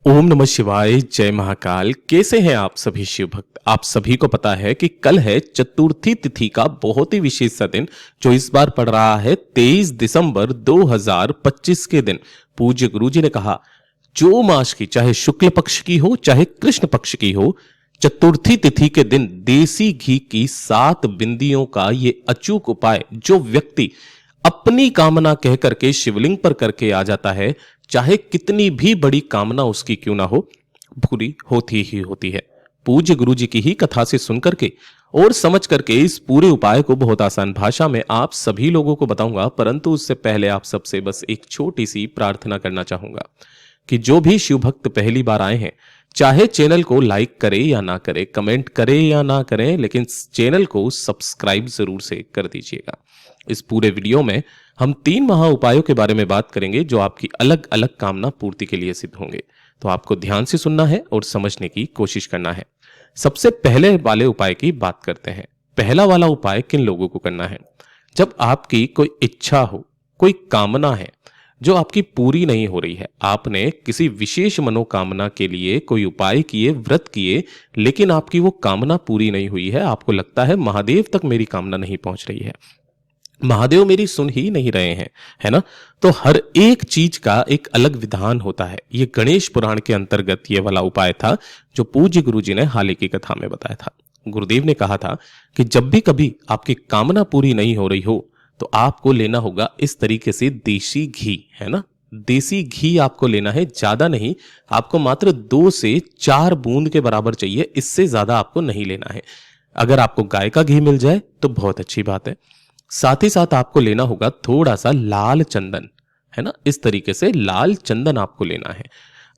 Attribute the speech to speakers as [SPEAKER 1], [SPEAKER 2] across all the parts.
[SPEAKER 1] ओम नमः शिवाय, जय महाकाल। कैसे हैं आप सभी शिव भक्त? आप सभी को पता है कि कल है चतुर्थी तिथि का बहुत ही विशेष सा दिन, जो इस बार पड़ रहा है 23 दिसंबर 2025 के दिन। पूज्य गुरु जी ने कहा, जो मास की, चाहे शुक्ल पक्ष की हो चाहे कृष्ण पक्ष की हो, चतुर्थी तिथि के दिन देसी घी की 7 बिंदियों का ये अचूक उपाय जो व्यक्ति अपनी कामना कह करके शिवलिंग पर करके आ जाता है, चाहे कितनी भी बड़ी कामना उसकी क्यों ना हो, पूरी होती ही होती है। पूज्य गुरु जी की ही कथा से सुन करके और समझ करके इस पूरे उपाय को बहुत आसान भाषा में आप सभी लोगों को बताऊंगा, परंतु उससे पहले आप सबसे बस एक छोटी सी प्रार्थना करना चाहूंगा कि जो भी शिव भक्त पहली बार आए हैं, चाहे चैनल को लाइक करें या ना करें, कमेंट करें या ना करें, लेकिन चैनल को सब्सक्राइब जरूर से कर दीजिएगा। इस पूरे वीडियो में हम 3 महा उपायों के बारे में बात करेंगे जो आपकी अलग अलग कामना पूर्ति के लिए सिद्ध होंगे। तो आपको ध्यान से सुनना है और समझने की कोशिश करना है। सबसे पहले वाले उपाय की बात करते हैं। पहला वाला उपाय किन लोगों को करना है? जब आपकी कोई इच्छा हो, कोई कामना है जो आपकी पूरी नहीं हो रही है, आपने किसी विशेष मनोकामना के लिए कोई उपाय किए, व्रत किए, लेकिन आपकी वो कामना पूरी नहीं हुई है, आपको लगता है महादेव तक मेरी कामना नहीं पहुंच रही है, महादेव मेरी सुन ही नहीं रहे हैं, है ना? तो हर एक चीज का एक अलग विधान होता है। ये गणेश पुराण के अंतर्गत ये वाला उपाय था जो पूज्य गुरु जी ने हाल ही की कथा में बताया था। गुरुदेव ने कहा था कि जब भी कभी आपकी कामना पूरी नहीं हो रही हो तो आपको लेना होगा इस तरीके से देसी घी, है ना? देसी घी आपको लेना है, ज्यादा नहीं, आपको मात्र 2 से 4 बूंद के बराबर चाहिए, इससे ज्यादा आपको नहीं लेना है। अगर आपको गाय का घी मिल जाए तो बहुत अच्छी बात है। साथ ही साथ आपको लेना होगा थोड़ा सा लाल चंदन, है ना? इस तरीके से लाल चंदन आपको लेना है।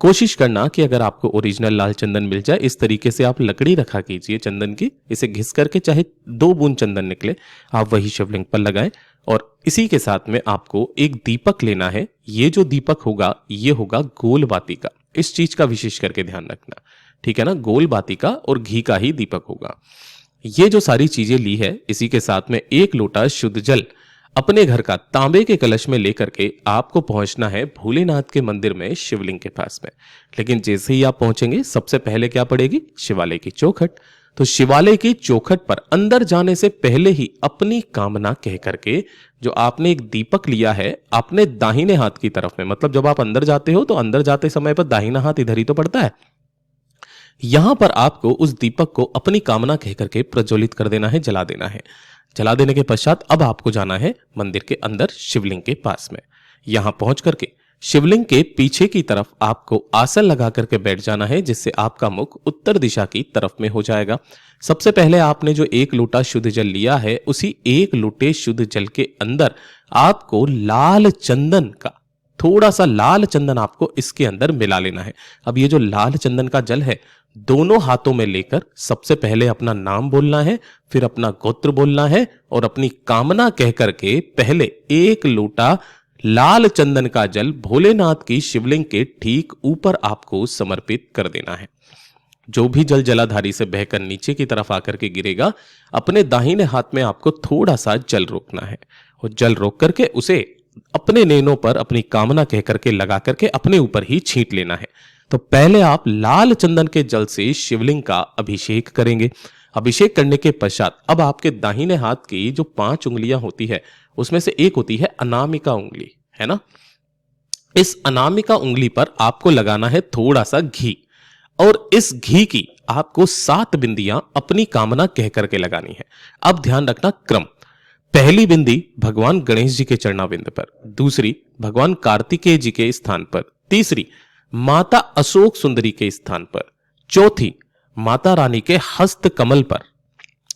[SPEAKER 1] कोशिश करना कि अगर आपको ओरिजिनल लाल चंदन मिल जाए, इस तरीके से आप लकड़ी रखा कीजिए चंदन की, इसे घिस करके चाहे 2 बूंद चंदन निकले, आप वही शिवलिंग पर लगाएं। और इसी के साथ में आपको एक दीपक लेना है। ये जो दीपक होगा ये होगा गोल बाती का। इस चीज का विशेष करके ध्यान रखना, ठीक है ना? गोल बाती का और घी का ही दीपक होगा। ये जो सारी चीजें ली है, इसी के साथ में 1 लोटा शुद्ध जल अपने घर का तांबे के कलश में लेकर के आपको पहुंचना है भोलेनाथ के मंदिर में, शिवलिंग के पास में। लेकिन जैसे ही आप पहुंचेंगे, सबसे पहले क्या पड़ेगी? शिवालय की चौखट। तो शिवालय की चौखट पर अंदर जाने से पहले ही अपनी कामना कह करके, जो आपने एक दीपक लिया है आपने दाहिने हाथ की तरफ में, मतलब जब आप अंदर जाते हो तो अंदर जाते समय पर दाहिना हाथ इधर ही तो पड़ता है, यहां पर आपको उस दीपक को अपनी कामना कह करके प्रज्वलित कर देना है, जला देना है। जला देने के पश्चात अब आपको जाना है मंदिर के अंदर शिवलिंग के पास में। यहां पहुंच करके शिवलिंग के पीछे की तरफ आपको आसन लगा करके बैठ जाना है, जिससे आपका मुख उत्तर दिशा की तरफ में हो जाएगा। सबसे पहले आपने जो 1 लोटा शुद्ध जल लिया है, उसी 1 लोटे शुद्ध जल के अंदर आपको लाल चंदन का, थोड़ा सा लाल चंदन आपको इसके अंदर मिला लेना है। अब ये जो लाल चंदन का जल है, दोनों हाथों में लेकर सबसे पहले अपना नाम बोलना है, फिर अपना गोत्र बोलना है और अपनी कामना कह करके पहले 1 लोटा लाल चंदन का जल भोलेनाथ की शिवलिंग के ठीक ऊपर आपको समर्पित कर देना है। जो भी जल जलाधारी से बहकर नीचे की तरफ आकर के गिरेगा, अपने दाहिने हाथ में आपको थोड़ा सा जल रोकना है और जल रोक करके उसे अपने नैनों पर अपनी कामना कह करके लगा करके अपने ऊपर ही छींट लेना है। तो पहले आप लाल चंदन के जल से शिवलिंग का अभिषेक करेंगे। अभिषेक करने के पश्चात अब आपके दाहिने हाथ की जो 5 उंगलियां होती है, उसमें से एक होती है अनामिका उंगली, है ना? इस अनामिका उंगली पर आपको लगाना है थोड़ा सा घी और इस घी की आपको 7 बिंदियां अपनी कामना कह करके लगानी है। अब ध्यान रखना क्रम। पहली बिंदी भगवान गणेश जी के चरणाविंद पर, दूसरी भगवान कार्तिकेय जी के स्थान पर, तीसरी माता अशोक सुंदरी के स्थान पर, चौथी माता रानी के हस्त कमल पर,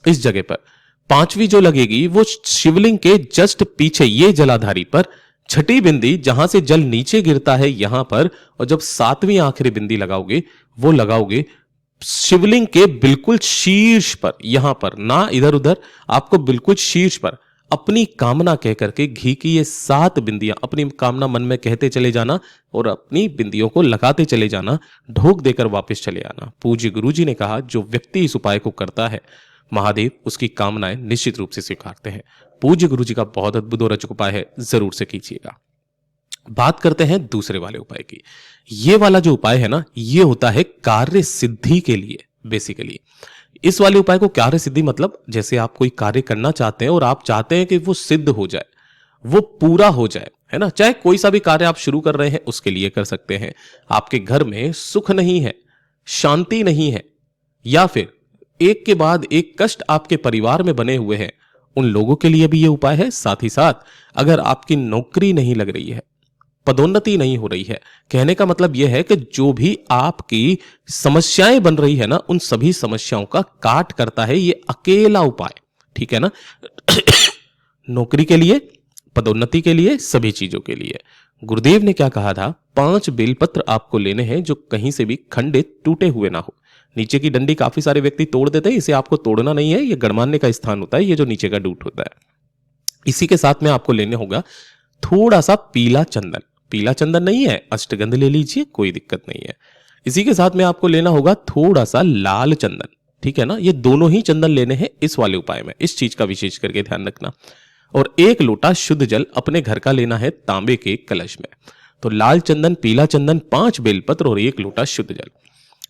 [SPEAKER 1] इस जगह पर, 5वीं जो लगेगी वो शिवलिंग के जस्ट पीछे ये जलाधारी पर, छठी बिंदी जहां से जल नीचे गिरता है यहां पर, और जब 7वीं आखिरी बिंदी लगाओगे वो लगाओगे शिवलिंग के बिल्कुल शीर्ष पर, यहां पर ना इधर उधर, आपको बिल्कुल शीर्ष पर अपनी कामना कह करके घी की ये 7 बिंदियां अपनी कामना मन में कहते चले जाना और अपनी बिंदियों को लगाते चले जाना, ढोक देकर वापस चले आना। पूज्य गुरु जी ने कहा, जो व्यक्ति इस उपाय को करता है, महादेव उसकी कामनाएं निश्चित रूप से स्वीकारते हैं। पूज्य गुरु जी का बहुत अद्भुत और अचूक उपाय है, जरूर से कीजिएगा। बात करते हैं दूसरे वाले उपाय की। ये वाला जो उपाय है ना, ये होता है कार्य सिद्धि के लिए बेसिकली। इस वाले उपाय को कार्य सिद्धि मतलब जैसे आप कोई कार्य करना चाहते हैं और आप चाहते हैं कि वो सिद्ध हो जाए, वो पूरा हो जाए, है ना। चाहे कोई सा भी कार्य आप शुरू कर रहे हैं उसके लिए कर सकते हैं। आपके घर में सुख नहीं है, शांति नहीं है, या फिर एक के बाद एक कष्ट आपके परिवार में बने हुए हैं, उन लोगों के लिए भी ये उपाय है। साथ ही साथ अगर आपकी नौकरी नहीं लग रही है, पदोन्नति नहीं हो रही है, कहने का मतलब यह है कि जो भी आपकी समस्याएं बन रही है ना, उन सभी समस्याओं का काट करता है ये अकेला उपाय, ठीक है ना। नौकरी के लिए, पदोन्नति के लिए, सभी चीजों के लिए। गुरुदेव ने क्या कहा था, 5 बेलपत्र आपको लेने हैं जो कहीं से भी खंडित टूटे हुए ना हो। नीचे की डंडी काफी सारे व्यक्ति तोड़ देते हैं, इसे आपको तोड़ना नहीं है, ये गड़मानने का स्थान होता है, ये जो नीचे का डूट होता है। इसी के साथ में आपको लेने होगा थोड़ा सा पीला चंदन। पीला चंदन नहीं है, अष्टगंध ले लीजिए, कोई दिक्कत नहीं है। इसी के साथ में आपको लेना होगा थोड़ा सा लाल चंदन, ठीक है ना। ये दोनों ही चंदन लेने हैं इस वाले उपाय में, इस चीज का विशेष करके ध्यान रखना। और 1 लोटा शुद्ध जल अपने घर का लेना है तांबे के कलश में। तो लाल चंदन, पीला चंदन, 5 बेलपत्र और 1 लोटा शुद्ध जल,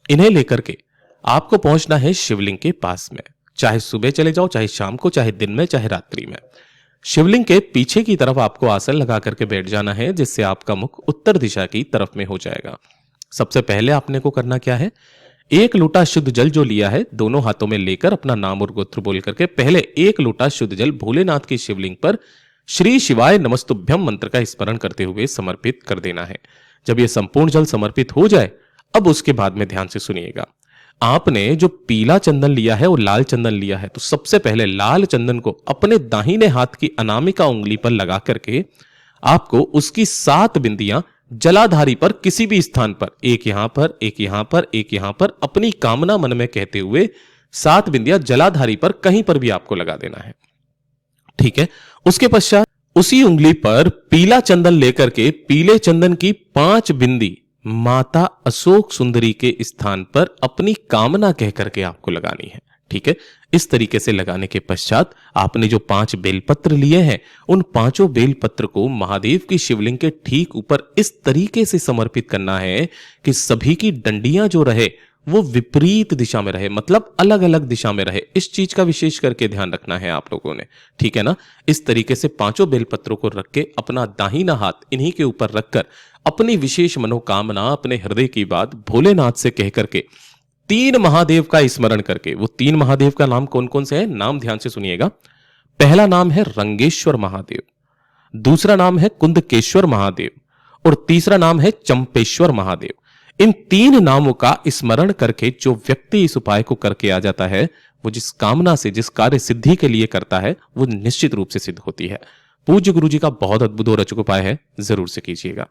[SPEAKER 1] इन्हें लेकर के आपको पहुंचना है शिवलिंग के पास में। चाहे सुबह चले जाओ, चाहे शाम को, चाहे दिन में, चाहे रात्रि में। शिवलिंग के पीछे की तरफ आपको आसन लगा करके बैठ जाना है, जिससे आपका मुख उत्तर दिशा की तरफ में हो जाएगा। सबसे पहले आपने को करना क्या है, 1 लोटा शुद्ध जल जो लिया है दोनों हाथों में लेकर अपना नाम और गोत्र बोल करके पहले 1 लोटा शुद्ध जल भोलेनाथ की शिवलिंग पर श्री शिवाय नमस्तुभ्यम मंत्र का स्मरण करते हुए समर्पित कर देना है। जब यह संपूर्ण जल समर्पित हो जाए, अब उसके बाद में ध्यान से सुनिएगा। आपने जो पीला चंदन लिया है और लाल चंदन लिया है, तो सबसे पहले लाल चंदन को अपने दाहिने हाथ की अनामिका उंगली पर लगा करके आपको उसकी 7 बिंदियां जलाधारी पर किसी भी स्थान पर, एक यहां पर, एक यहां पर, एक यहां पर, अपनी कामना मन में कहते हुए 7 बिंदियां जलाधारी पर कहीं पर भी आपको लगा देना है, ठीक है। उसके पश्चात उसी उंगली पर पीला चंदन लेकर के पीले चंदन की 5 बिंदी माता अशोक सुंदरी के स्थान पर अपनी कामना कह करके आपको लगानी है, ठीक है। इस तरीके से लगाने के पश्चात आपने जो 5 बेलपत्र लिए हैं, उन 5 बेलपत्र को महादेव की शिवलिंग के ठीक ऊपर इस तरीके से समर्पित करना है कि सभी की डंडियां जो रहे वो विपरीत दिशा में रहे, मतलब अलग अलग दिशा में रहे। इस चीज का विशेष करके ध्यान रखना है आप लोगों ने, ठीक है ना। इस तरीके से 5 बेलपत्रों को रख के अपना दाहिना हाथ इन्हीं के ऊपर रखकर अपनी विशेष मनोकामना, अपने हृदय की बात भोलेनाथ से कह करके 3 महादेव का स्मरण करके, वो 3 महादेव का नाम कौन कौन से हैं, नाम ध्यान से सुनिएगा। पहला नाम है रंगेश्वर महादेव, दूसरा नाम है कुंदकेश्वर महादेव और तीसरा नाम है चंपेश्वर महादेव। इन 3 नामों का स्मरण करके जो व्यक्ति इस उपाय को करके आ जाता है, वो जिस कामना से, जिस कार्य सिद्धि के लिए करता है, वो निश्चित रूप से सिद्ध होती है। पूज्य गुरु जी का बहुत अद्भुत और अचूक उपाय है, जरूर से कीजिएगा।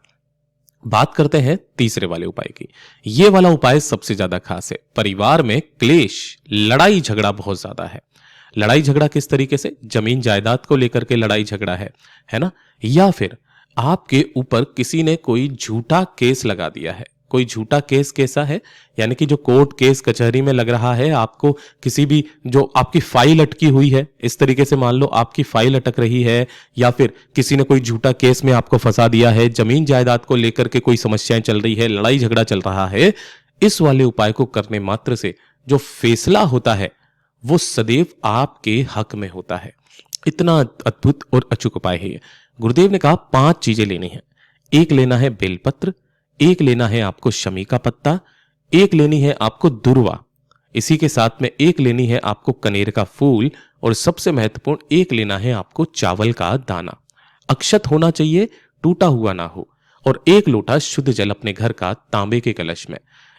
[SPEAKER 1] बात करते हैं तीसरे वाले उपाय की। ये वाला उपाय सबसे ज्यादा खास है। परिवार में क्लेश, लड़ाई झगड़ा बहुत ज्यादा है। लड़ाई झगड़ा किस तरीके से, जमीन जायदाद को लेकर के लड़ाई झगड़ा है ना, या फिर आपके ऊपर किसी ने कोई झूठा केस लगा दिया है। कोई झूठा केस कैसा है, यानी कि जो कोर्ट केस कचहरी में लग रहा है, आपको किसी भी जो आपकी फाइल अटकी हुई है, इस तरीके से मान लो आपकी फाइल अटक रही है, या फिर किसी ने कोई झूठा केस में आपको फंसा दिया है, जमीन जायदाद को लेकर के कोई समस्याएं चल रही है, लड़ाई झगड़ा चल रहा है। इस वाले उपाय को करने मात्र से जो फैसला होता है वो सदैव आपके हक में होता है। इतना अद्भुत और अचूक उपाय है ये। गुरुदेव ने कहा 5 चीजें लेनी है। 1 लेना है बेलपत्र, 1 लेना है आपको शमी का पत्ता, 1 लेनी है आपको दुर्वा, इसी के साथ में 1 लेनी है आपको कनेर का फूल, और सबसे महत्वपूर्ण 1 लेना है आपको चावल का दाना। अक्षत होना चाहिए, टूटा हुआ ना हो, और 1 लोटा शुद्ध जल अपने घर का तांबे के कलश में।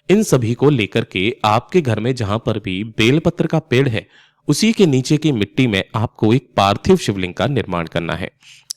[SPEAKER 1] इन सभी को लेकर के आपके घर में जहां पर भी बेलपत्र का पेड़ है, उसी के नीचे की मिट्टी में आपको एक पार्थिव शिवलिंग का निर्माण करना है।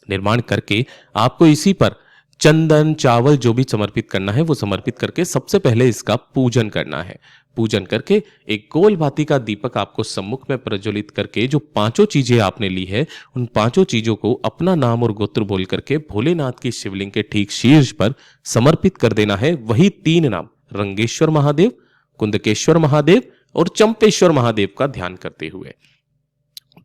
[SPEAKER 1] निर्माण करके आपको इसी पर चंदन, चावल जो भी समर्पित करना है वो समर्पित करके सबसे पहले इसका पूजन करना है। पूजन करके एक गोल भाती का दीपक आपको सम्मुख में प्रज्वलित करके जो 5 चीजें आपने ली है, उन 5 चीजों को अपना नाम और गोत्र बोल करके भोलेनाथ की शिवलिंग के ठीक शीर्ष पर समर्पित कर देना है। वही 3 नाम रंगेश्वर महादेव, कुंदकेश्वर महादेव और चंपेश्वर महादेव का ध्यान करते हुए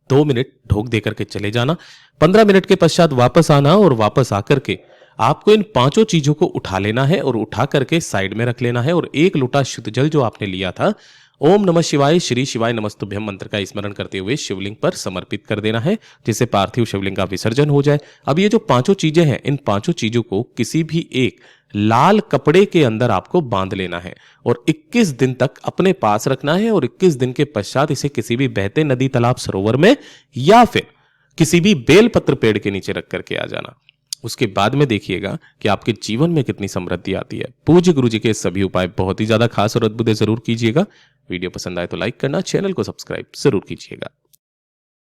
[SPEAKER 1] 2 मिनट ढोक देकर के चले जाना। 15 मिनट के पश्चात वापस आना और वापस आकर के आपको इन पांचों चीजों को उठा लेना है और उठा करके साइड में रख लेना है और एक लोटा शुद्ध जल जो आपने लिया था, ओम नमः शिवाय श्री शिवाय नमस्तुभ्यम मंत्र का स्मरण करते हुए शिवलिंग पर समर्पित कर देना है, जिससे पार्थिव शिवलिंग का विसर्जन हो जाए। अब ये जो पांचों चीजें हैं, इन पांचों चीजों को किसी भी एक लाल कपड़े के अंदर आपको बांध लेना है और 21 दिन तक अपने पास रखना है और 21 दिन के पश्चात इसे किसी भी बहते नदी, तालाब, सरोवर में या फिर किसी भी बेलपत्र पेड़ के नीचे रख करके आ जाना। उसके बाद में देखिएगा कि आपके जीवन में कितनी समृद्धि आती है। पूज्य गुरु जी के सभी उपाय बहुत ही ज्यादा खास और अद्भुत जरूर कीजिएगा। वीडियो पसंद आए तो लाइक करना, चैनल को सब्सक्राइब जरूर कीजिएगा।